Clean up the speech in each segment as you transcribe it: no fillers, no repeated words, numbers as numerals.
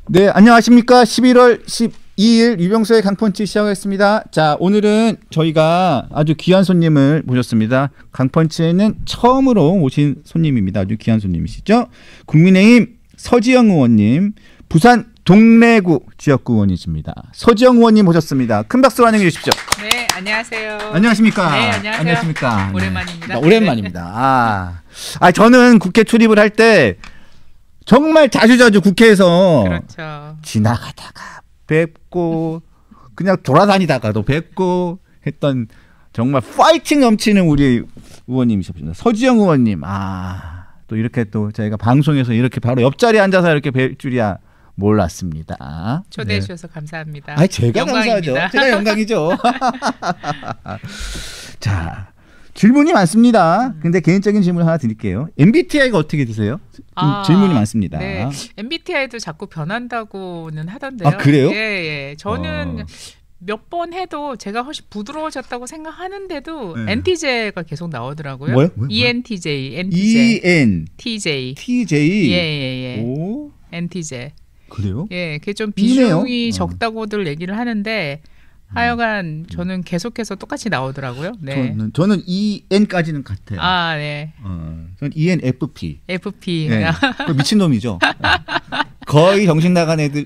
네, 안녕하십니까. 11월 12일 유병수의 강펀치 시작하겠습니다. 자, 오늘은 저희가 아주 귀한 손님을 모셨습니다. 강펀치에는 처음으로 오신 손님입니다. 아주 귀한 손님이시죠. 국민의힘 서지영 의원님, 부산 동래구 지역구 의원이십니다. 서지영 의원님 모셨습니다. 큰 박수로 환영해 주십시오. 네, 안녕하세요. 안녕하십니까. 네, 안녕하세요. 안녕하십니까. 오랜만입니다. 네. 오랜만입니다. 저는 국회 출입을 할 때 정말 자주자주 국회에서 그렇죠. 지나가다가 뵙고 그냥 돌아다니다가도 뵙고 했던 정말 파이팅 넘치는 우리 의원님이십니다. 서지영 의원님. 또 이렇게 또 저희가 방송에서 이렇게 바로 옆자리에 앉아서 이렇게 뵐 줄이야 몰랐습니다. 초대해 네. 주셔서 감사합니다. 제가 영광입니다. 감사하죠. 제가 영광이죠. 자, 질문이 많습니다. 근데 개인적인 질문 하나 드릴게요. MBTI가 어떻게 되세요? 질문이 많습니다. 네, MBTI도 자꾸 변한다고는 하던데요. 그래요? 예. 저는 몇 번 해도 제가 훨씬 부드러워졌다고 생각하는데도 네. NTJ가 계속 나오더라고요. 뭐요? ENTJ, NTJ, ENTJ. TJ. 예. 오, NTJ. 그래요? 예, 그게 좀 이네요. 비중이 적다고들 얘기를 하는데 하여간 저는 계속해서 똑같이 나오더라고요. 네. 저는 EN까지는 같아요. 네. 저는 ENFP. FP. 네. 미친놈이죠. 거의 정신 나간 애들.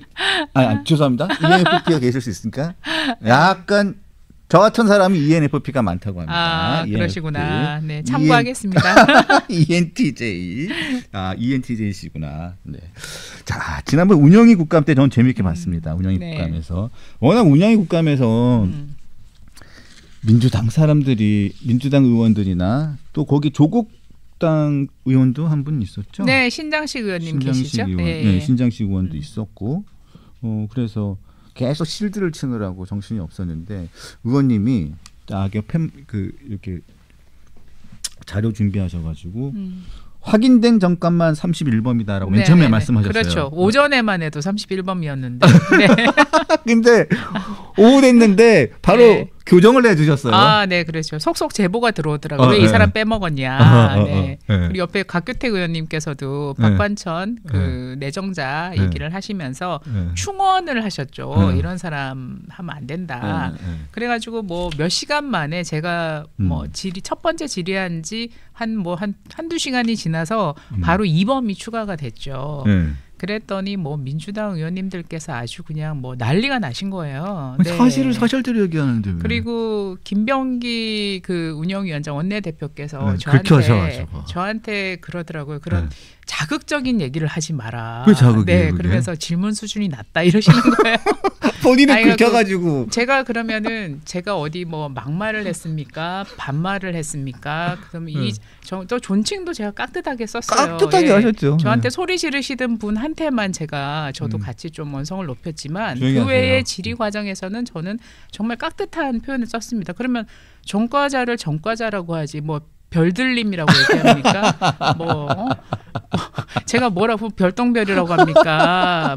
죄송합니다. ENFP가 계실 수 있으니까 약간 저 같은 사람이 ENFP가 많다고 합니다. 그러시구나. 네, 참고하겠습니다. ENTJ. ENTJ시구나. 네. 자, 지난번 운영위 국감 때 저는 재밌게 봤습니다. 운영위 네. 국감에서. 워낙 운영위 국감에서 민주당 사람들이, 민주당 의원들이나 또 거기 조국당 의원도 한 분 있었죠. 네, 신장식 의원님 계시죠? 의원. 네, 신장식 의원도 있었고. 그래서 계속 실드를 치느라고 정신이 없었는데 의원님이 딱 이렇게 자료 준비하셔가지고 확인된 정감만 31범이다라고 맨 처음에 말씀하셨어요. 그렇죠. 오전에만 해도 31범이었는데. 네. 근데 오후 됐는데 바로 교정을 해주셨어요. 네, 그렇죠. 속속 제보가 들어오더라고요. 왜 이 네. 사람 빼먹었냐. 네. 네. 그리고 옆에 곽규택 의원님께서도 네. 박관천 내정자 얘기를 하시면서 충원을 하셨죠. 이런 사람 하면 안 된다. 그래가지고 몇 시간 만에 제가 첫 번째 질의한 지 한두 시간이 지나서 바로 2범이 추가가 됐죠. 그랬더니 민주당 의원님들께서 아주 그냥 난리가 나신 거예요. 네. 사실을 사실대로 얘기하는데. 그리고 김병기 운영위원장 원내대표께서 저한테 그러더라고요. 그런 자극적인 얘기를 하지 마라. 왜 자극이에요? 네, 그러면서 질문 수준이 낮다 이러시는 거예요. 본인은 긁혀가지고. 제가 그러면은 제가 어디 막말을 했습니까? 반말을 했습니까? 그럼 또 존칭도 제가 깍듯하게 썼어요. 깍듯하게 하셨죠. 저한테 소리 지르시던 분한테만 저도 같이 좀 원성을 높였지만 그 하세요. 외의 질의 과정에서는 저는 정말 깍듯한 표현을 썼습니다. 그러면 전과자를 전과자라고 하지 별들림이라고 얘기합니까? 제가 뭐라고 별똥별이라고 합니까?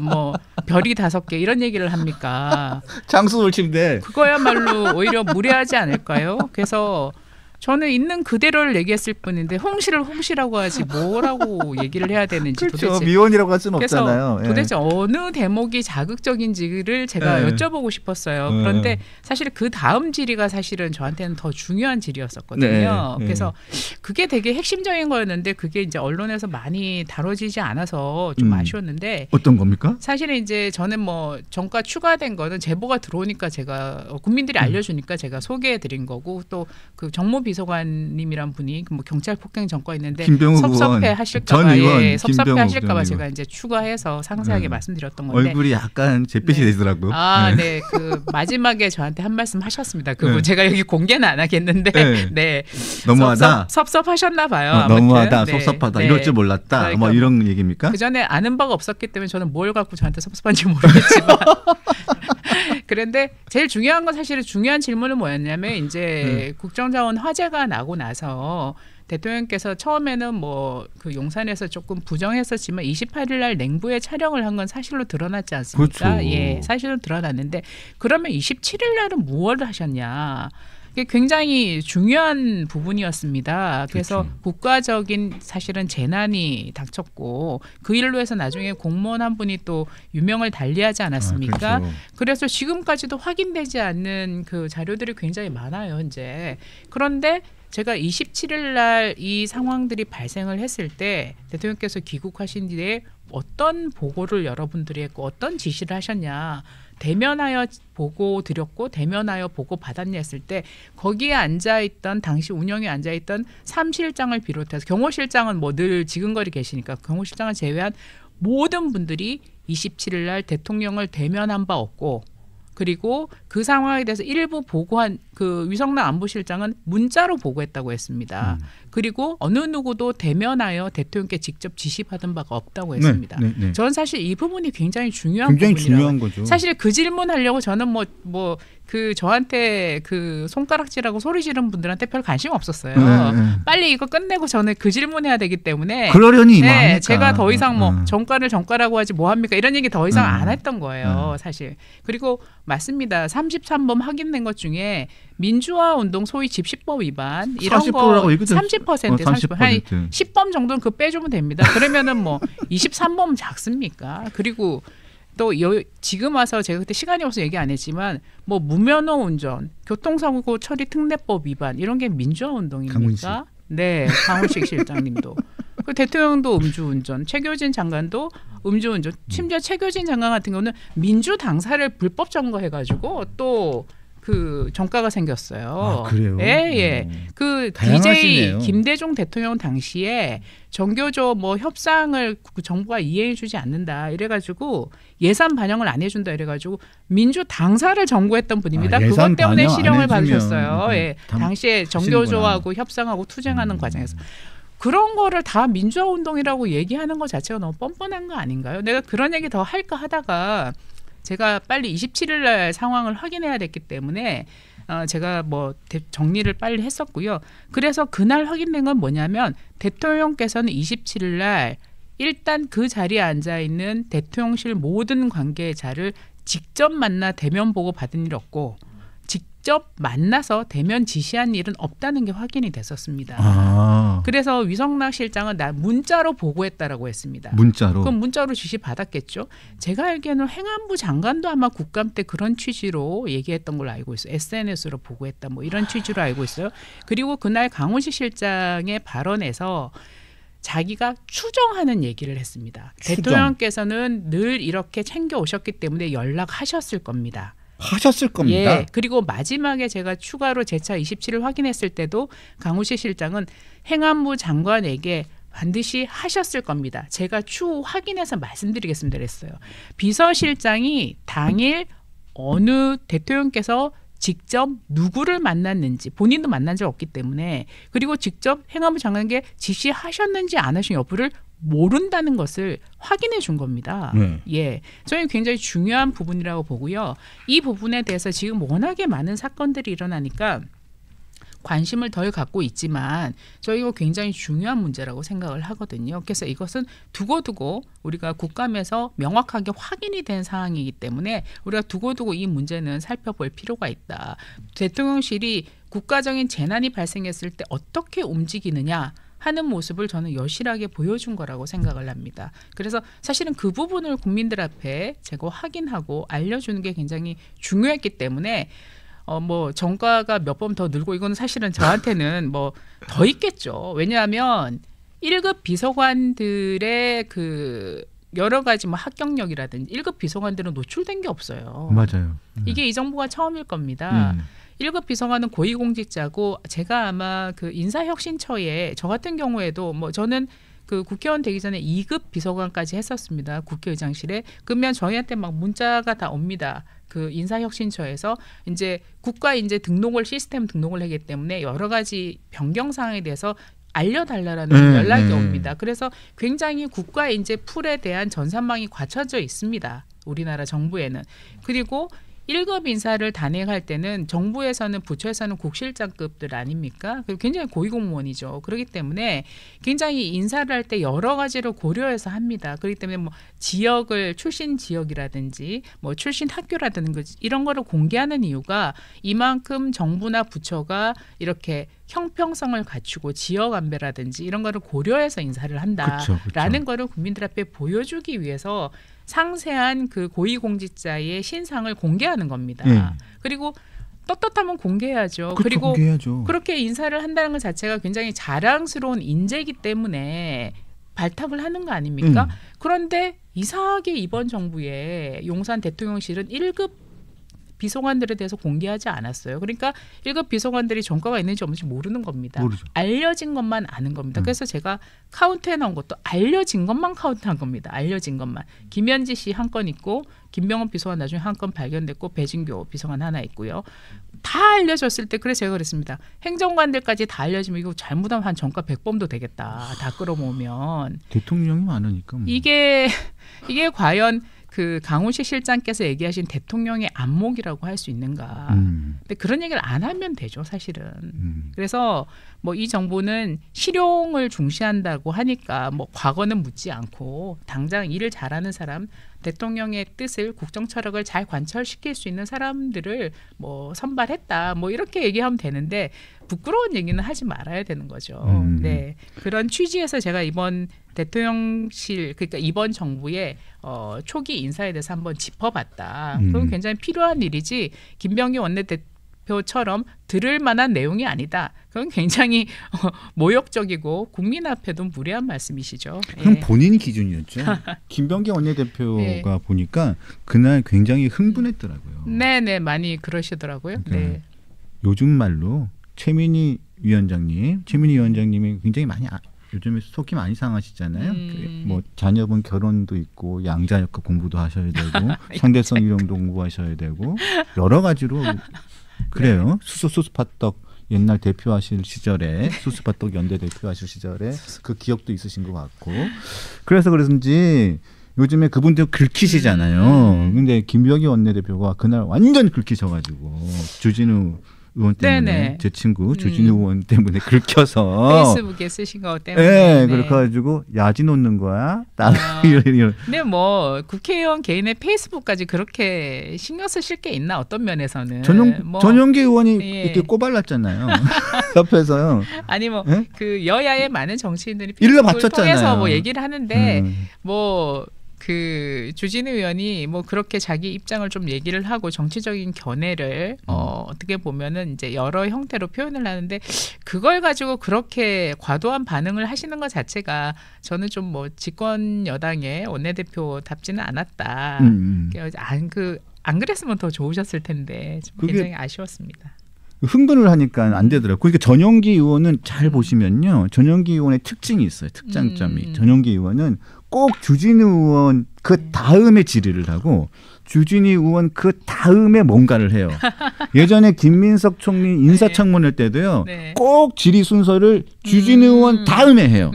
별이 5개 이런 얘기를 합니까? 장수 돌침대. 그거야말로 오히려 무례하지 않을까요? 그래서 저는 있는 그대로를 얘기했을 뿐인데 홍시라고 하지 뭐라고 얘기를 해야 되는지 그렇죠. 도대체. 미원이라고 할 수는 없잖아요. 그래서 도대체 어느 대목이 자극적인지를 제가 여쭤보고 싶었어요. 그런데 사실 그 다음 질의가 사실은 저한테는 더 중요한 질의였었거든요. 그래서 그게 되게 핵심적인 거였는데 그게 이제 언론에서 많이 다뤄지지 않아서 좀 아쉬웠는데. 어떤 겁니까? 사실은 이제 저는 정가 추가된 거는 제보가 들어오니까 제가 국민들이 알려주니까 제가 소개해드린 거고 또 그 정무비서관님이란 분이 경찰 폭행 전과 있는데 섭섭해 하실까봐 제가 이제 추가해서 상세하게 말씀드렸던 건데 얼굴이 약간 잿빛이 되더라고요. 네, 그 마지막에 저한테 한 말씀 하셨습니다. 그분 제가 여기 공개는 안 하겠는데, 너무하다. 섭섭하셨나 봐요. 너무하다, 섭섭하다. 이럴 줄 몰랐다. 그러니까 이런 얘기입니까? 그 전에 아는 바가 없었기 때문에 저는 뭘 갖고 저한테 섭섭한지 모르겠지만. 그런데 제일 중요한 건 사실은 중요한 질문은 뭐였냐면 이제 국정자원 화재가 나고 나서 대통령께서 처음에는 그 용산에서 조금 부정했었지만 28일 날 냉부에 촬영을 한 건 사실로 드러났지 않습니까? 그렇죠. 사실로 드러났는데 그러면 27일 날은 무엇을 하셨냐? 이게 굉장히 중요한 부분이었습니다. 그래서 그렇죠. 국가적인 사실은 재난이 닥쳤고 그 일로 해서 나중에 공무원 한 분이 또 유명을 달리하지 않았습니까? 그렇죠. 그래서 지금까지도 확인되지 않는 그 자료들이 굉장히 많아요, 이제. 그런데 제가 27일 날 이 상황들이 발생을 했을 때 대통령께서 귀국하신 뒤에 어떤 보고를 여러분들이 했고 어떤 지시를 하셨냐. 대면하여 보고 드렸고 대면하여 보고 받았냐 했을 때 거기에 앉아있던 당시 운영에 앉아있던 3실장을 비롯해서 경호실장은 뭐 늘 지근거리 계시니까 경호실장을 제외한 모든 분들이 27일 날 대통령을 대면한 바 없고 그리고 그 상황에 대해서 일부 보고한 그 위성락 안보실장은 문자로 보고했다고 했습니다. 그리고 어느 누구도 대면하여 대통령께 직접 지시받은 바가 없다고 했습니다. 네. 저는 사실 이 부분이 굉장히 중요한 부분이라고. 중요한 거죠. 사실 그 질문하려고 저는 뭐 그 저한테 그 손가락질하고 소리 지르는 분들한테 별 관심 없었어요. 빨리 이거 끝내고 저는 그 질문해야 되기 때문에. 그러려니 네, 제가 더 이상 뭐 정가를 정가라고 하지 뭐 합니까 이런 얘기 더 이상 안 했던 거예요. 사실. 그리고 맞습니다. 33번 확인된 것 중에 민주화 운동 소위 집시법 위반 이런 거 30% 한 10번 정도는 그 빼주면 됩니다. 그러면은 뭐 23번 작습니까? 그리고 또 지금 와서 제가 그때 시간이 없어서 얘기 안 했지만 뭐 무면허 운전, 교통사고 처리 특례법 위반 이런 게 민주화 운동입니까? 강훈식. 네, 강훈식 실장님도. 그 대통령도 음주운전, 최교진 장관도 음주운전, 심지어 최교진 장관 같은 경우는 민주 당사를 불법 점거해가지고 또 그 정가가 생겼어요. 아, 그래요? 예. 그 DJ 김대중 대통령 당시에 정교조 뭐 협상을 정부가 이해해주지 않는다 이래가지고 예산 반영을 안 해준다 이래가지고 민주 당사를 정구했던 분입니다. 그것 때문에 실형을 받으셨어요. 예. 당시에 정교조하고 협상하고 투쟁하는 과정에서. 그런 거를 다 민주화 운동이라고 얘기하는 것 자체가 너무 뻔뻔한 거 아닌가요? 내가 그런 얘기 더 할까 하다가 제가 빨리 27일 날 상황을 확인해야 됐기 때문에 제가 뭐 정리를 빨리 했었고요. 그래서 그날 확인된 건 뭐냐면 대통령께서는 27일 날 일단 그 자리에 앉아있는 대통령실 모든 관계자를 직접 만나 대면 보고 받은 일 없고 직접 만나서 대면 지시한 일은 없다는 게 확인이 됐었습니다. 그래서 위성락 실장은 나 문자로 보고했다라고 했습니다. 문자로? 그럼 문자로 지시 받았겠죠. 제가 알기에는 행안부 장관도 아마 국감 때 그런 취지로 얘기했던 걸로 알고 있어요. SNS로 보고했다 뭐 이런 취지로 알고 있어요. 그리고 그날 강훈식 실장의 발언에서 자기가 추정하는 얘기를 했습니다. 대통령께서는 늘 이렇게 챙겨 오셨기 때문에 연락하셨을 겁니다. 하셨을 겁니다. 예. 그리고 마지막에 제가 추가로 재차 27일 확인했을 때도 강훈식 실장은 행안부 장관에게 반드시 하셨을 겁니다. 제가 추후 확인해서 말씀드리겠습니다. 그랬어요. 비서실장이 당일 어느 대통령께서 직접 누구를 만났는지 본인도 만난 적 없기 때문에 그리고 직접 행안부 장관에게 지시하셨는지 안 하신 여부를 모른다는 것을 확인해 준 겁니다. 예, 저는 굉장히 중요한 부분이라고 보고요. 이 부분에 대해서 지금 워낙에 많은 사건들이 일어나니까 관심을 덜 갖고 있지만 저희가 굉장히 중요한 문제라고 생각을 하거든요. 그래서 이것은 두고두고 우리가 국감에서 명확하게 확인이 된 사항이기 때문에 우리가 두고두고 이 문제는 살펴볼 필요가 있다. 대통령실이 국가적인 재난이 발생했을 때 어떻게 움직이느냐 하는 모습을 저는 여실하게 보여준 거라고 생각을 합니다. 그래서 사실은 그 부분을 국민들 앞에 제가 확인하고 알려주는 게 굉장히 중요했기 때문에 뭐 정가가 몇 번 더 늘고 이건 사실은 저한테는 뭐 더 있겠죠. 왜냐하면 1급 비서관들의 그 여러 가지 뭐 합격력이라든지 1급 비서관들은 노출된 게 없어요. 맞아요. 이게 이 정부가 처음일 겁니다. 1급 비서관은 고위공직자고 제가 아마 그 인사혁신처에 저 같은 경우에도 뭐 저는 그 국회의원 되기 전에 2급 비서관까지 했었습니다. 국회의장실에. 그러면 저희한테 막 문자가 다 옵니다. 그 인사혁신처에서 이제 국가 이제 등록을 시스템 등록을 하기 때문에 여러 가지 변경 사항에 대해서 알려달라는 연락이 옵니다. 그래서 굉장히 국가 이제 풀에 대한 전산망이 갖춰져 있습니다. 우리나라 정부에는. 그리고 1급 인사를 단행할 때는 정부에서는 부처에서는 국실장급들 아닙니까? 굉장히 고위공무원이죠. 그렇기 때문에 굉장히 인사를 할 때 여러 가지를 고려해서 합니다. 그렇기 때문에 뭐 지역을 출신 지역이라든지 뭐 출신 학교라든지 이런 거를 공개하는 이유가 이만큼 정부나 부처가 이렇게 형평성을 갖추고 지역 안배라든지 이런 거를 고려해서 인사를 한다라는 거를 국민들 앞에 보여주기 위해서 상세한 그 고위공직자의 신상을 공개하는 겁니다. 그리고 떳떳하면 공개해야죠. 그리고 공개해야죠. 그렇게 인사를 한다는 것 자체가 굉장히 자랑스러운 인재이기 때문에 발탁을 하는 거 아닙니까? 그런데 이상하게 이번 정부의 용산 대통령실은 1급 비서관들에 대해서 공개하지 않았어요. 그러니까 1급 비서관들이 전과가 있는지 없는지 모르는 겁니다. 모르죠. 알려진 것만 아는 겁니다. 그래서 제가 카운트해 놓은 것도 알려진 것만 카운트한 겁니다. 알려진 것만. 김현지 씨 한 건 있고 김병헌 비서관 나중에 한 건 발견됐고 배진교 비서관 하나 있고요. 다 알려졌을 때 그래서 제가 그랬습니다. 행정관들까지 다 알려지면 이거 잘못하면 한 전과 100범도 되겠다. 다 끌어모으면. 대통령이 많으니까. 뭐. 이게 과연 그 강훈식 실장께서 얘기하신 대통령의 안목이라고 할 수 있는가. 근데 그런 얘기를 안 하면 되죠, 사실은. 그래서 뭐 이 정부는 실용을 중시한다고 하니까 뭐 과거는 묻지 않고 당장 일을 잘하는 사람, 대통령의 뜻을 국정 철학을 잘 관철시킬 수 있는 사람들을 뭐 선발했다. 뭐 이렇게 얘기하면 되는데 부끄러운 얘기는 하지 말아야 되는 거죠. 네. 그런 취지에서 제가 이번 대통령실 그러니까 이번 정부의 초기 인사에 대해서 한번 짚어봤다. 그건 굉장히 필요한 일이지 김병기 원내대표처럼 들을 만한 내용이 아니다. 그건 굉장히 모욕적이고 국민 앞에도 무례한 말씀이시죠. 그럼 본인 기준이었죠. 김병기 원내대표가 네. 보니까 그날 굉장히 흥분했더라고요. 네네 많이 그러시더라고요. 네. 요즘 말로 최민희 위원장님이 굉장히 많이 요즘에 속이 많이 상하시잖아요. 뭐 자녀분 결혼도 있고 양자역학 공부도 하셔야 되고 상대성 이론도 공부하셔야 되고 여러 가지로 그래요. 네. 수수파떡 옛날 대표하실 시절에 수수파떡 연대 대표하실 시절에 그 기억도 있으신 것 같고 그래서 그런지 요즘에 그분들 긁히시잖아요. 근데 김병기 원내대표가 그날 완전 긁히셔가지고 주진우 의원 때문에 네네. 제 친구 주진우 의원 때문에 긁혀서 페이스북에 쓰신 거 때문에 네, 그래가지고 야지 놓는 거야. 근데 뭐 국회의원 개인의 페이스북까지 그렇게 신경 쓰실 게 있나 어떤 면에서는 전용기 의원이 이렇게 꼬발랐잖아요. 옆에서요. 아니 뭐 그 여야의 많은 정치인들이 일러 페이스북을 바쳤잖아요. 통해서 뭐 얘기를 하는데 뭐 그 주진우 의원이 뭐 그렇게 자기 입장을 좀 얘기를 하고 정치적인 견해를 어떻게 보면은 이제 여러 형태로 표현을 하는데 그걸 가지고 그렇게 과도한 반응을 하시는 것 자체가 저는 좀 뭐 집권 여당의 원내대표답지는 않았다. 안 그랬으면 더 좋으셨을 텐데 좀 굉장히 아쉬웠습니다. 흥분을 하니까 안 되더라고요. 그러니까 전용기 의원은 잘 보시면요. 전용기 의원의 특징이 있어요. 특장점이. 전용기 의원은 꼭 주진우 의원 그 다음에 질의를 하고 주진우 의원 그 다음에 뭔가를 해요. 예전에 김민석 총리 인사청문회 때도요. 네. 꼭 질의 순서를 주진우 의원 다음에 해요.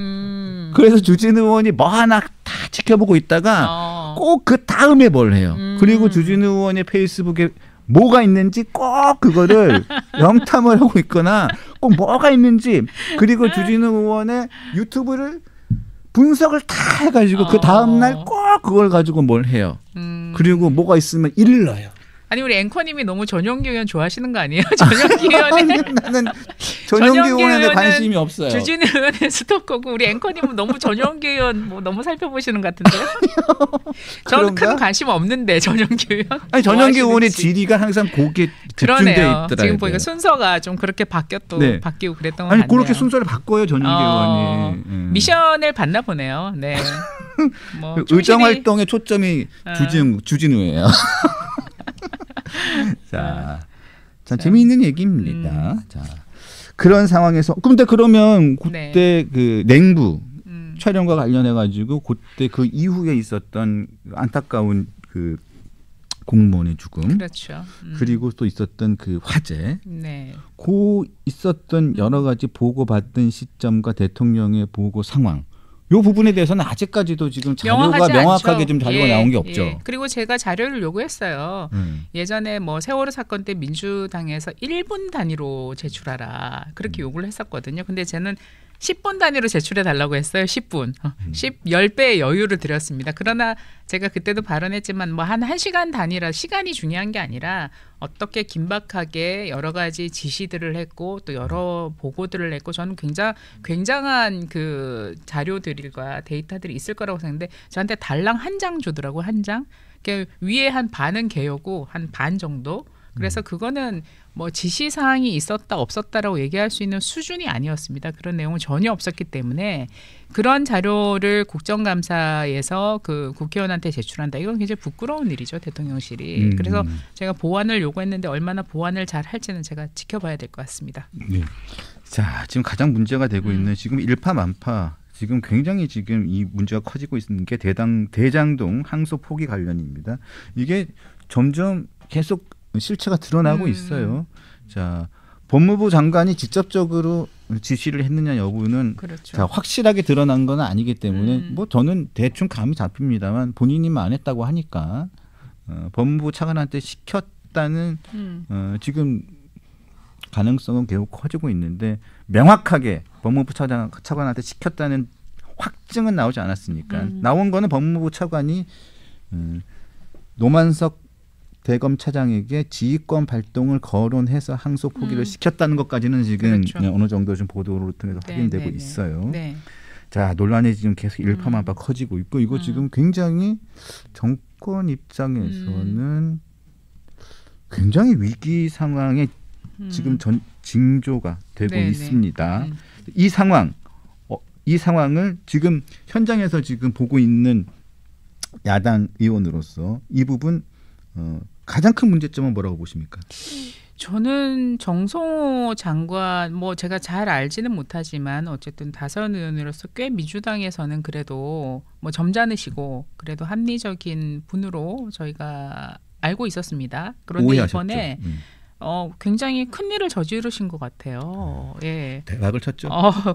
그래서 주진우 의원이 뭐 하나 다 지켜보고 있다가 꼭 그 다음에 뭘 해요. 그리고 주진우 의원의 페이스북에 뭐가 있는지 꼭 그거를 염탐을 하고 있거나 꼭 뭐가 있는지 그리고 주진우 의원의 유튜브를 분석을 다 해가지고 그 다음날 꼭 그걸 가지고 뭘 해요. 그리고 뭐가 있으면 일러요. 아니 우리 앵커님이 너무 전용기 의원 좋아하시는 거 아니에요? 전용기 의원은 나는 전용기 의원에 관심이 없어요. 주진우 의원의 스토커고 우리 앵커님은 너무 전용기 의원 뭐 너무 살펴보시는 것 같은데요? 저는 큰 관심 없는데 전용기 의원. 아니 전용기 의원의 질의가 항상 거기에 집중돼 있더라고요. 지금 보니까 순서가 좀 그렇게 바뀌고 그랬던 것 같네요. 아니 그렇게 순서를 바꿔요 전용기 의원이. 미션을 받나 보네요. 네. 뭐 의정 활동의 초점이 주진우예요. 자, 재미있는 얘기입니다. 자, 그런 상황에서 근데 그러면 그때 그 냉부 촬영과 관련해 가지고 그때 그 이후에 있었던 안타까운 그 공무원의 죽음, 그렇죠. 그리고 또 있었던 그 화재, 그 있었던 여러 가지 보고받던 시점과 대통령의 보고 상황 요 부분에 대해서는 아직까지도 지금 자료가 명확하게 좀 자료가 나온 게 없죠. 그리고 제가 자료를 요구했어요. 예전에 뭐 세월호 사건 때 민주당에서 1분 단위로 제출하라 그렇게 요구를 했었거든요. 근데 저는 10분 단위로 제출해 달라고 했어요. 10분. 10배의 여유를 드렸습니다. 그러나 제가 그때도 발언했지만 뭐 한 1시간 단위라 시간이 중요한 게 아니라 어떻게 긴박하게 여러 가지 지시들을 했고 또 여러 보고들을 했고 저는 굉장한 그 자료들과 데이터들이 있을 거라고 생각했는데 저한테 달랑 한 장 주더라고. 한 장. 위에 한 반은 개요고 한 반 정도. 그래서 그거는 뭐 지시사항이 있었다 없었다라고 얘기할 수 있는 수준이 아니었습니다. 그런 내용은 전혀 없었기 때문에 그런 자료를 국정감사에서 그 국회의원한테 제출한다. 이건 굉장히 부끄러운 일이죠. 대통령실이. 그래서 제가 보완을 요구했는데 얼마나 보완을 잘 할지는 제가 지켜봐야 될 것 같습니다. 네. 자, 지금 가장 문제가 되고 있는 지금 일파만파 지금 굉장히 지금 이 문제가 커지고 있는 게 대장동 항소 포기 관련입니다. 이게 점점 계속 실체가 드러나고 있어요. 자, 법무부 장관이 직접적으로 지시를 했느냐 여부는 그렇죠. 자, 확실하게 드러난 건 아니기 때문에 뭐 저는 대충 감이 잡힙니다만 본인이만 안 했다고 하니까 법무부 차관한테 시켰다는 지금 가능성은 계속 커지고 있는데 명확하게 법무부 차관한테 시켰다는 확증은 나오지 않았으니까 나온 거는 법무부 차관이 노만석 대검차장에게 지휘권 발동을 거론해서 항소 포기를 시켰다는 것까지는 지금 그렇죠. 어느 정도 좀 보도를 통해서 확인되고 있어요. 네. 자, 논란이 지금 계속 일파만파 커지고 있고 이거 지금 굉장히 정권 입장에서는 굉장히 위기 상황에 지금 징조가 되고 있습니다. 이 상황을 지금 현장에서 지금 보고 있는 야당 의원으로서 이 부분 가장 큰 문제점은 뭐라고 보십니까? 저는 정성호 장관 뭐 제가 잘 알지는 못하지만 어쨌든 다선 의원으로서 꽤 민주당에서는 그래도 뭐 점잖으시고 그래도 합리적인 분으로 저희가 알고 있었습니다. 그런데 오해하셨죠? 이번에 굉장히 큰 일을 저지르신 것 같아요. 예. 대박을 쳤죠.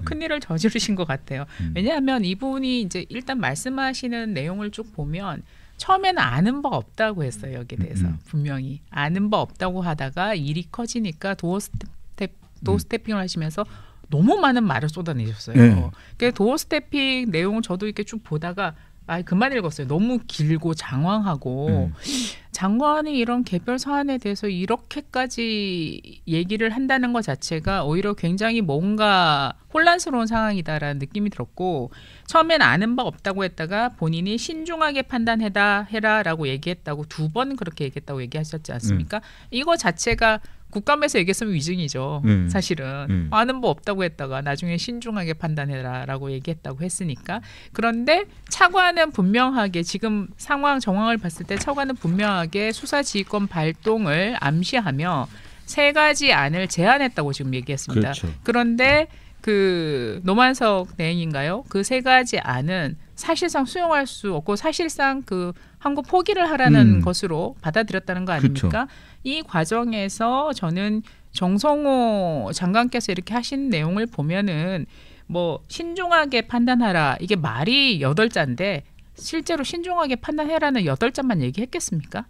큰 일을 저지르신 것 같아요. 왜냐하면 이분이 이제 일단 말씀하시는 내용을 쭉 보면 처음에는 아는 바 없다고 했어요. 여기에 대해서 분명히 아는 바 없다고 하다가 일이 커지니까 도어 스태핑을 하시면서 너무 많은 말을 쏟아내셨어요. 네. 그 도어 스태핑 내용을 저도 이렇게 쭉 보다가 그만 읽었어요. 너무 길고 장황하고 장관이 이런 개별 사안에 대해서 이렇게까지 얘기를 한다는 것 자체가 오히려 굉장히 뭔가 혼란스러운 상황이다라는 느낌이 들었고 처음엔 아는 바 없다고 했다가 본인이 신중하게 판단해라라고 얘기했다고 2번 그렇게 얘기했다고 얘기하셨지 않습니까? 이거 자체가 국감에서 얘기했으면 위증이죠. 사실은 아는 바 없다고 했다가 나중에 신중하게 판단해라라고 얘기했다고 했으니까. 그런데 차관은 분명하게 지금 정황을 봤을 때 차관은 분명하게 수사지휘권 발동을 암시하며 3가지 안을 제안했다고 지금 얘기했습니다. 그렇죠. 그런데 그 노만석 대행인가요? 그 3가지 안은 사실상 수용할 수 없고 사실상 그 항고 포기를 하라는 것으로 받아들였다는 거 아닙니까? 그렇죠. 이 과정에서 저는 정성호 장관께서 이렇게 하신 내용을 보면은 뭐 신중하게 판단하라 이게 말이 8자인데 실제로 신중하게 판단해라는 8자만 얘기했겠습니까?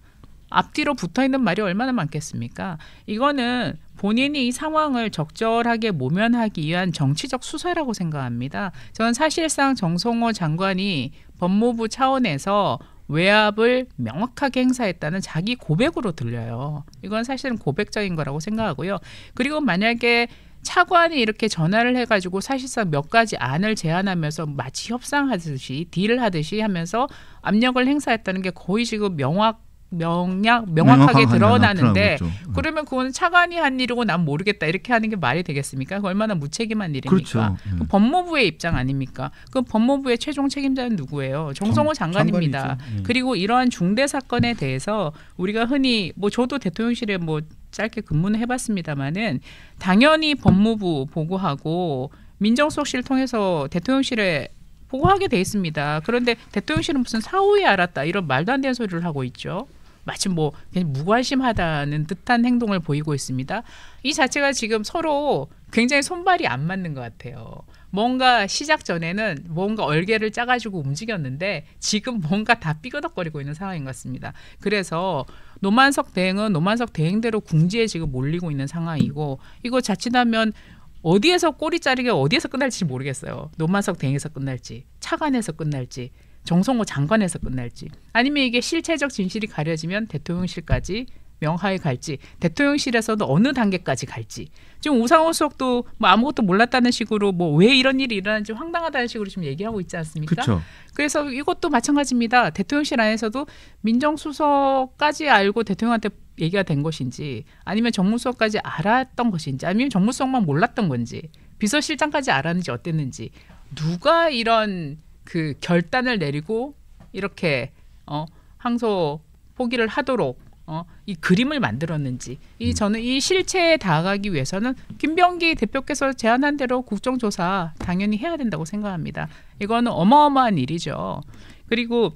앞뒤로 붙어있는 말이 얼마나 많겠습니까? 이거는 본인이 이 상황을 적절하게 모면하기 위한 정치적 수사라고 생각합니다. 저는 사실상 정성호 장관이 법무부 차원에서 외압을 명확하게 행사했다는 자기 고백으로 들려요. 이건 사실은 고백적인 거라고 생각하고요. 그리고 만약에 차관이 이렇게 전화를 해가지고 사실상 몇 가지 안을 제안하면서 마치 협상하듯이 딜을 하듯이 하면서 압력을 행사했다는 게 거의 지금 명확하게 드러나는데 그러면 그건 차관이 한 일이고 난 모르겠다 이렇게 하는 게 말이 되겠습니까? 그 얼마나 무책임한 일입니까? 그렇죠. 그 법무부의 입장 아닙니까? 그 법무부의 최종 책임자는 누구예요? 정성호 장관입니다. 그리고 이러한 중대 사건에 대해서 우리가 흔히 뭐 저도 대통령실에 뭐 짧게 근무는 해봤습니다마는 당연히 법무부 보고하고 민정수석실을 통해서 대통령실에 보고하게 돼 있습니다. 그런데 대통령실은 무슨 사후에 알았다 이런 말도 안 되는 소리를 하고 있죠. 마치 뭐 그냥 무관심하다는 듯한 행동을 보이고 있습니다. 이 자체가 지금 서로 굉장히 손발이 안 맞는 것 같아요. 뭔가 시작 전에는 뭔가 얼개를 짜가지고 움직였는데 지금 뭔가 다 삐그덕거리고 있는 상황인 것 같습니다. 그래서 노만석 대행은 노만석 대행대로 궁지에 지금 몰리고 있는 상황이고 이거 자칫하면 어디에서 꼬리 자르게 어디에서 끝날지 모르겠어요. 노만석 대행에서 끝날지 차관에서 끝날지 정성호 장관에서 끝날지 아니면 이게 실체적 진실이 가려지면 대통령실까지 명하에 갈지 대통령실에서도 어느 단계까지 갈지 지금 우상호 수석도 뭐 아무것도 몰랐다는 식으로 뭐 왜 이런 일이 일어나는지 황당하다는 식으로 지금 얘기하고 있지 않습니까? 그쵸. 그래서 이것도 마찬가지입니다. 대통령실 안에서도 민정수석까지 알고 대통령한테 얘기가 된 것인지 아니면 정무수석까지 알았던 것인지 아니면 정무수석만 몰랐던 건지 비서실장까지 알았는지 어땠는지 누가 이런 그 결단을 내리고 이렇게 항소 포기를 하도록 이 그림을 만들었는지 저는 이 실체에 다가가기 위해서는 김병기 대표께서 제안한 대로 국정조사 당연히 해야 된다고 생각합니다. 이거는 어마어마한 일이죠. 그리고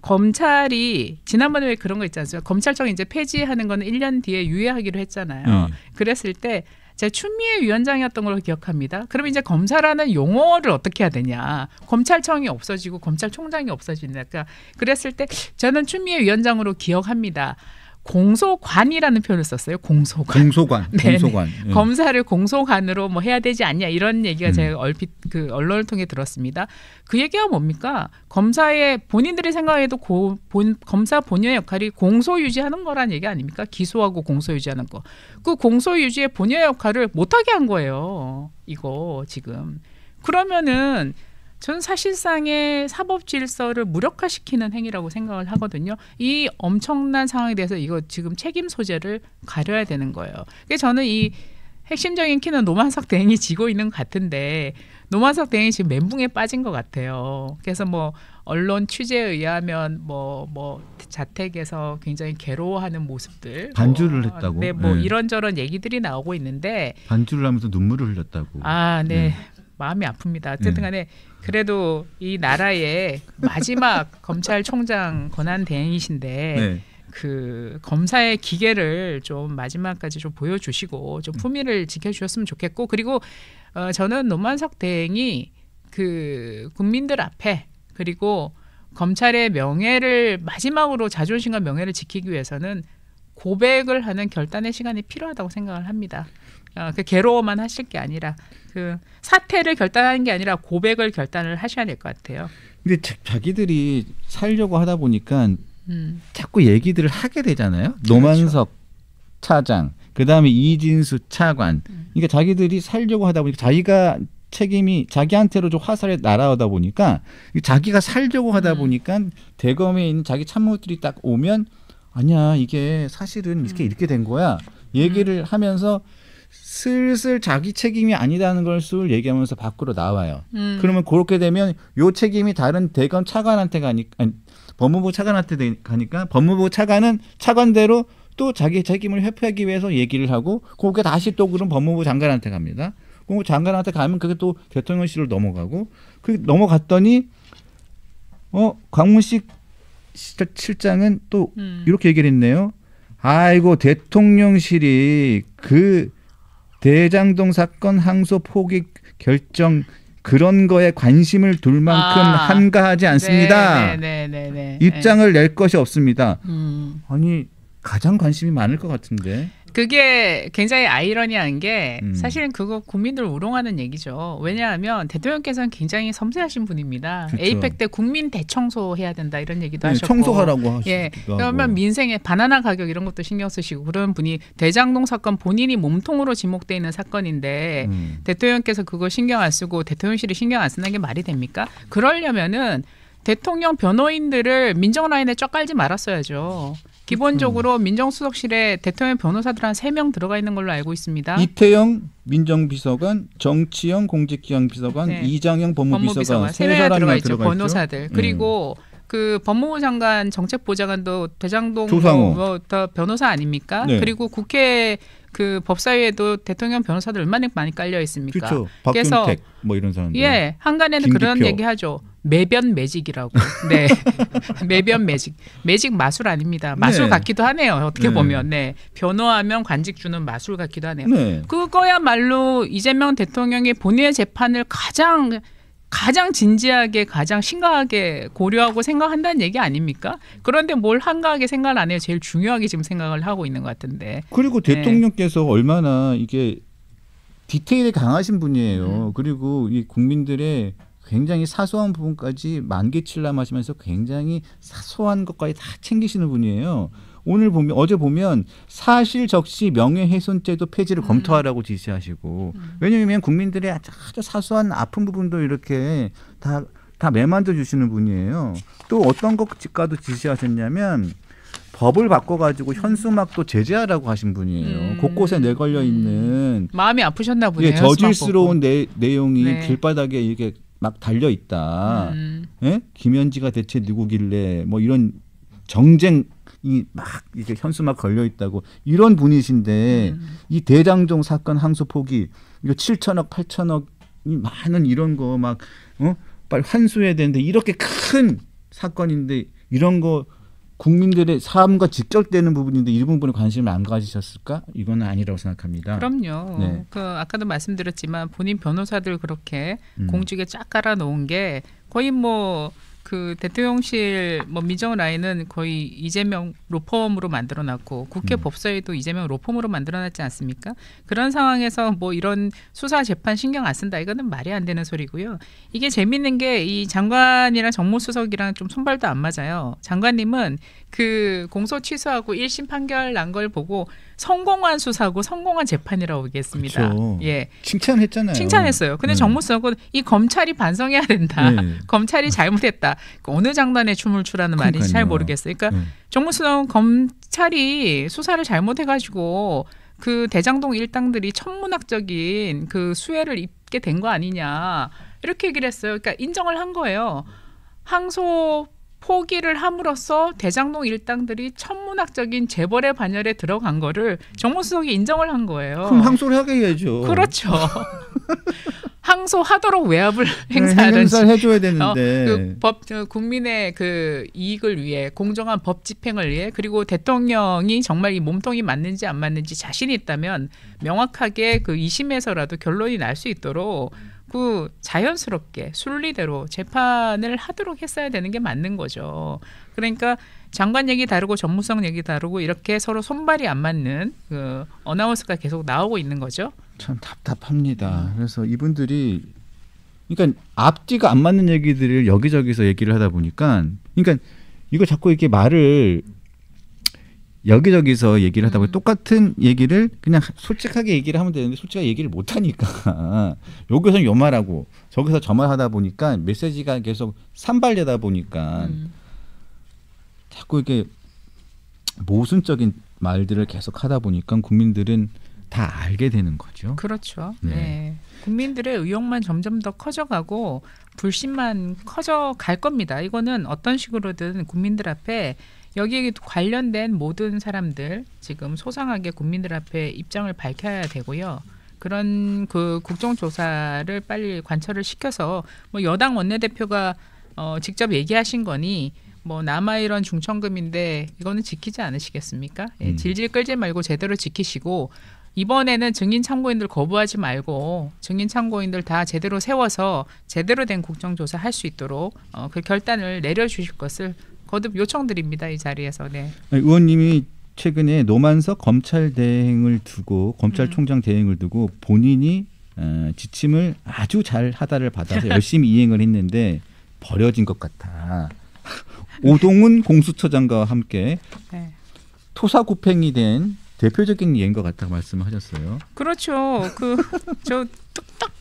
검찰이 지난번에 왜 그런 거 있지 않습니까? 검찰청 이제 폐지하는 거는 1년 뒤에 유예하기로 했잖아요. 그랬을 때 제가 추미애 위원장이었던 걸로 기억합니다. 그러면 이제 검사라는 용어를 어떻게 해야 되냐. 검찰청이 없어지고 검찰총장이 없어지니까 그랬을 때 저는 추미애 위원장으로 기억합니다. 공소관이라는 표현을 썼어요. 공소관. 공소관. 검사를 공소관으로 뭐 해야 되지 않냐 이런 얘기가 제가 얼핏 그 언론을 통해 들었습니다. 그 얘기가 뭡니까? 검사의 본인들이 생각해도 검사 본연의 역할이 공소 유지하는 거란 얘기 아닙니까? 기소하고 공소 유지하는 거. 그 공소 유지의 본연의 역할을 못하게 한 거예요. 이거 지금. 그러면은 저는 사실상의 사법 질서를 무력화시키는 행위라고 생각을 하거든요. 이 엄청난 상황에 대해서 이거 지금 책임 소재를 가려야 되는 거예요. 그래서 저는 이 핵심적인 키는 노만석 대행이 지고 있는 것 같은데 노만석 대행이 지금 멘붕에 빠진 것 같아요. 그래서 뭐 언론 취재에 의하면 뭐 자택에서 굉장히 괴로워하는 모습들 반주를 했다고. 네, 뭐 이런저런 얘기들이 나오고 있는데 반주를 하면서 눈물을 흘렸다고. 네. 마음이 아픕니다. 어쨌든 간에 그래도 이 나라의 마지막 검찰총장 권한 대행이신데 그 검사의 기계를 좀 마지막까지 좀 보여주시고 좀 품위를 지켜주셨으면 좋겠고 그리고 저는 노만석 대행이 그 국민들 앞에 그리고 검찰의 명예를 마지막으로 자존심과 명예를 지키기 위해서는 고백을 하는 결단의 시간이 필요하다고 생각을 합니다. 그 괴로워만 하실 게 아니라 그 사퇴를 결단하는 게 아니라 고백을 결단을 하셔야 될 것 같아요. 근데 자기들이 살려고 하다 보니까 자꾸 얘기들을 하게 되잖아요. 노만석 차장, 그다음에 이진수 차관. 그러니까 자기들이 살려고 하다 보니까 자기가 책임이 자기한테로 좀 화살이 날아오다 보니까 자기가 살려고 하다 보니까 대검에 있는 자기 참모들이 딱 오면 아니야 이게 사실은 이렇게 된 거야 얘기를 하면서 슬슬 자기 책임이 아니라는 것을 얘기하면서 밖으로 나와요. 그러면 그렇게 되면 요 책임이 다른 대검 차관한테 법무부 차관한테 가니까 법무부 차관은 차관대로 또 자기 책임을 회피하기 위해서 얘기를 하고 그게 다시 또 그럼 법무부 장관한테 갑니다. 법무부 장관한테 가면 그게 또 대통령실로 넘어가고 그 넘어갔더니 광문식 실장은 또 이렇게 얘기를 했네요. 아이고 대통령실이 그 대장동 사건 항소 포기 결정 그런 거에 관심을 둘 만큼 한가하지 않습니다. 입장을 낼 것이 없습니다. 아니 가장 관심이 많을 것 같은데. 그게 굉장히 아이러니한 게 사실은 그거 국민들 우롱하는 얘기죠. 왜냐하면 대통령께서는 굉장히 섬세하신 분입니다. 그렇죠. 에이펙 때 국민 대청소 해야 된다 이런 얘기도 하셨고 청소하라고 하시고 그러면 민생의 바나나 가격 이런 것도 신경 쓰시고 그런 분이 대장동 사건 본인이 몸통으로 지목돼 있는 사건인데 대통령께서 그걸 신경 안 쓰고 대통령실이 신경 안 쓰는 게 말이 됩니까? 그러려면은 대통령 변호인들을 민정 라인에 쫙 깔지 말았어야죠. 기본적으로 민정수석실에 대통령 변호사들 한 3명 들어가 있는 걸로 알고 있습니다. 이태영 민정비서관, 정치영 공직기강비서관, 이장영 법무비서관 3명이 들어가 있죠. 변호사들. 그리고 그 법무부 장관 정책보좌관도 대장동 조상호 변호사 아닙니까? 그리고 국회 그 법사위에도 대통령 변호사들 얼마나 많이 깔려 있습니까? 그렇죠. 박근택 뭐 이런 사람들. 한간에는 그런 얘기하죠. 매변 매직이라고. 네. 매변 매직. 매직 마술 아닙니다. 마술 네. 같기도 하네요. 어떻게 네. 보면. 네. 변호하면 관직 주는 마술 같기도 하네요. 네. 그거야말로 이재명 대통령이 본인의 재판을 가장 진지하게 가장 심각하게 고려하고 생각한다는 얘기 아닙니까? 그런데 뭘 한가하게 생각을 안 해요. 제일 중요하게 지금 생각을 하고 있는 것 같은데. 그리고 대통령께서 얼마나 이게 디테일에 강하신 분이에요. 그리고 이 국민들의 굉장히 사소한 부분까지 만개칠람하시면서 굉장히 사소한 것까지 다 챙기시는 분이에요. 어제 보면 사실 적시 명예훼손죄도 폐지를 검토하라고 지시하시고, 왜냐하면 국민들의 아주 사소한 아픈 부분도 이렇게 다 매만져 주시는 분이에요. 또 어떤 것까지도 지시하셨냐면 법을 바꿔가지고 현수막도 제재하라고 하신 분이에요. 곳곳에 내걸려 있는 마음이 아프셨나 보네요. 저질스러운 내용이 네. 길바닥에 이게 막 달려 있다. 예? 김현지가 대체 누구길래 뭐 이런 정쟁이 막 이게 현수막 걸려 있다고 이런 분이신데 이 대장동 사건 항소 포기 이거 7천억 8천억이 많은 이런 거 막 빨리 환수해야 되는데 이렇게 큰 사건인데 이런 거 국민들의 삶과 직접되는 부분인데 이 부분에 관심을 안 가지셨을까? 이건 아니라고 생각합니다. 그럼요. 네. 아까도 말씀드렸지만 본인 변호사들 그렇게 공직에 쫙 깔아놓은 게 거의 뭐 그 대통령실 뭐 민정 라인은 거의 이재명 로펌으로 만들어놨고 국회 법사위도 이재명 로펌으로 만들어놨지 않습니까? 그런 상황에서 뭐 이런 수사 재판 신경 안 쓴다 이거는 말이 안 되는 소리고요. 이게 재밌는 게 이 장관이랑 정무수석이랑 좀 손발도 안 맞아요. 장관님은 그 공소 취소하고 1심 판결 난 걸 보고 성공한 수사고 성공한 재판이라고 얘기했습니다. 그렇죠. 예. 칭찬했잖아요. 칭찬했어요. 근데 정무수석은 이 검찰이 반성해야 된다. 네. 검찰이 잘못했다. 어느 장단에 춤을 추라는 말인지 잘 모르겠어요. 그러니까 정무수석은 검찰이 수사를 잘못해가지고 그 대장동 일당들이 천문학적인 그 수혜를 입게 된 거 아니냐 이렇게 얘기를 했어요. 그러니까 인정을 한 거예요. 항소 포기를 함으로써 대장동 일당들이 천문학적인 재벌의 반열에 들어간 거를 정무수석이 인정을 한 거예요. 그럼 항소를 하게 해야죠. 그렇죠. 항소하도록 외압을 행사하든지 행사를 해줘야 되는데 국민의 그 이익을 위해 공정한 법 집행을 위해 그리고 대통령이 정말 이 몸통이 맞는지 안 맞는지 자신이 있다면 명확하게 그 2심에서라도 결론이 날 수 있도록 그 자연스럽게 순리대로 재판을 하도록 했어야 되는 게 맞는 거죠. 그러니까 장관 얘기 다르고 정무성 얘기 다르고 이렇게 서로 손발이 안 맞는 그 어나운서가 계속 나오고 있는 거죠. 참 답답합니다. 그래서 이분들이 그러니까 앞뒤가 안 맞는 얘기들을 여기저기서 얘기를 하다 보니까 그러니까 이거 자꾸 이렇게 말을 여기저기서 얘기를 하다 보니 똑같은 얘기를 그냥 솔직하게 얘기를 하면 되는데 솔직하게 얘기를 못 하니까 여기서는 요 말하고 저기서 저 말 하다 보니까 메시지가 계속 산발되다 보니까 자꾸 이렇게 모순적인 말들을 계속 하다 보니까 국민들은 다 알게 되는 거죠. 그렇죠. 네. 네. 국민들의 의욕만 점점 더 커져가고 불신만 커져갈 겁니다. 이거는 어떤 식으로든 국민들 앞에 여기에 관련된 모든 사람들 지금 소상하게 국민들 앞에 입장을 밝혀야 되고요. 그런 그 국정조사를 빨리 관철을 시켜서 뭐 여당 원내대표가 직접 얘기하신 거니 뭐 남아이런 중천금인데 이거는 지키지 않으시겠습니까? 예, 질질 끌지 말고 제대로 지키시고 이번에는 증인 참고인들 거부하지 말고 증인 참고인들 다 제대로 세워서 제대로 된 국정조사 할 수 있도록 그 결단을 내려주실 것을 거듭 요청드립니다. 이 자리에서. 네. 의원님이 최근에 노만석 검찰 대행을 두고 검찰총장 대행을 두고 본인이 지침을 아주 잘 하다를 받아서 열심히 이행을 했는데 버려진 것 같아. 오동훈 공수처장과 함께 네. 토사구팽이 된 대표적인 예인 것 같다고 말씀하셨어요. 그렇죠.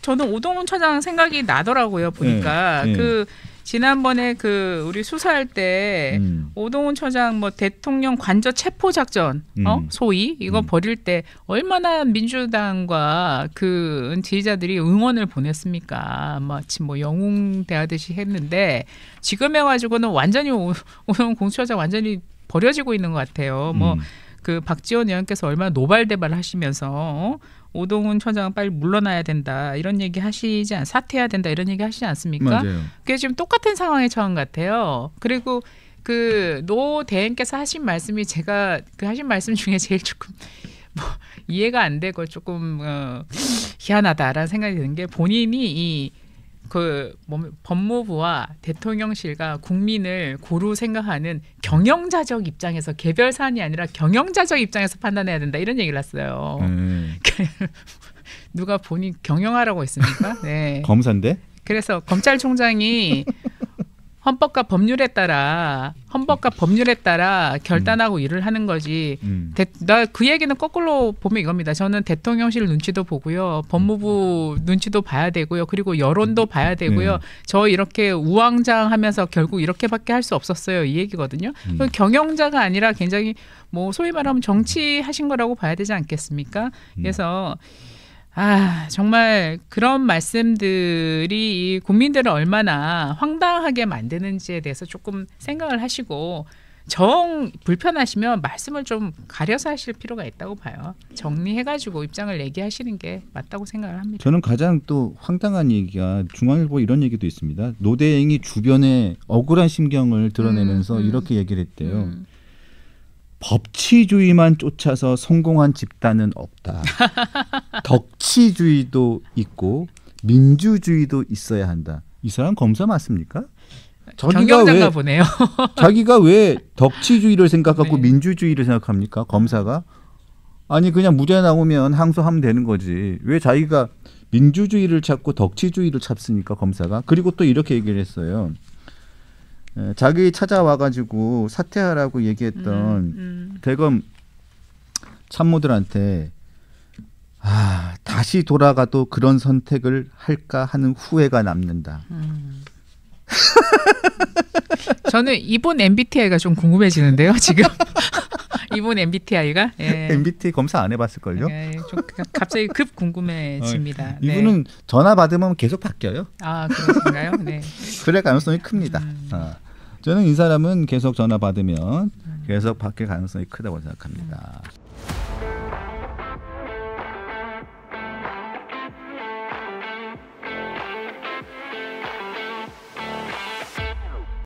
저는 오동훈 처장 생각이 나더라고요. 보니까 네, 네. 그 지난번에 그 우리 수사할 때 오동훈 처장 뭐 대통령 관저 체포 작전 소위 이거 벌일 때 얼마나 민주당과 그 지지자들이 응원을 보냈습니까? 마치 뭐 영웅 대하듯이 했는데 지금 해가지고는 완전히 오동훈 공수처장 완전히 버려지고 있는 것 같아요. 뭐 그 박지원 의원께서 얼마나 노발대발 하시면서 오동훈 처장 빨리 물러나야 된다 이런 얘기 하시지 사퇴해야 된다 이런 얘기 하시지 않습니까? 맞아요. 그게 지금 똑같은 상황에 처한 것 같아요. 그리고 그 노 대행께서 하신 말씀이 제가 그 하신 말씀 중에 제일 조금 뭐 이해가 안 되고 조금 희한하다라는 생각이 드는 게 본인이 법무부와 대통령실과 국민을 고루 생각하는 경영자적 입장에서 개별 사안이 아니라 경영자적 입장에서 판단해야 된다 이런 얘기를 했어요. 누가 본인 경영하라고 했습니까? 네. 검사인데? 그래서 검찰총장이 헌법과 법률에 따라 결단하고 일을 하는 거지. 나 그 얘기는 거꾸로 보면 이겁니다. 저는 대통령실 눈치도 보고요, 법무부 눈치도 봐야 되고요, 그리고 여론도 봐야 되고요. 저 이렇게 우왕좌왕하면서 결국 이렇게밖에 할 수 없었어요. 이 얘기거든요. 경영자가 아니라 굉장히 뭐 소위 말하면 정치하신 거라고 봐야 되지 않겠습니까? 그래서. 정말 그런 말씀들이 국민들을 얼마나 황당하게 만드는지에 대해서 조금 생각을 하시고 정 불편하시면 말씀을 좀 가려서 하실 필요가 있다고 봐요. 정리해가지고 입장을 얘기하시는 게 맞다고 생각을 합니다. 저는 가장 또 황당한 얘기가 중앙일보 이런 얘기도 있습니다. 노대행이 주변에 억울한 심경을 드러내면서 이렇게 얘기를 했대요. 법치주의만 쫓아서 성공한 집단은 없다. 덕치주의도 있고 민주주의도 있어야 한다. 이 사람 검사 맞습니까? 경영자인가 보네요. 자기가 왜 덕치주의를 생각하고 민주주의를 생각합니까? 검사가? 아니 그냥 무죄 나오면 항소하면 되는 거지. 왜 자기가 민주주의를 찾고 덕치주의를 찾습니까? 검사가. 그리고 또 이렇게 얘기를 했어요. 자기 찾아와가지고 사퇴하라고 얘기했던 대검 참모들한테 다시 돌아가도 그런 선택을 할까 하는 후회가 남는다. 저는 이번 MBTI가 좀 궁금해지는데요. 지금 이번 MBTI가 MBTI 검사 안 해봤을걸요? 좀 갑자기 급 궁금해집니다. 이분은 전화 받으면 계속 바뀌어요. 그러신가요? 네. 그럴 가능성이 큽니다. 저는 이 사람은 계속 전화 받으면 계속 바뀔 가능성이 크다고 생각합니다.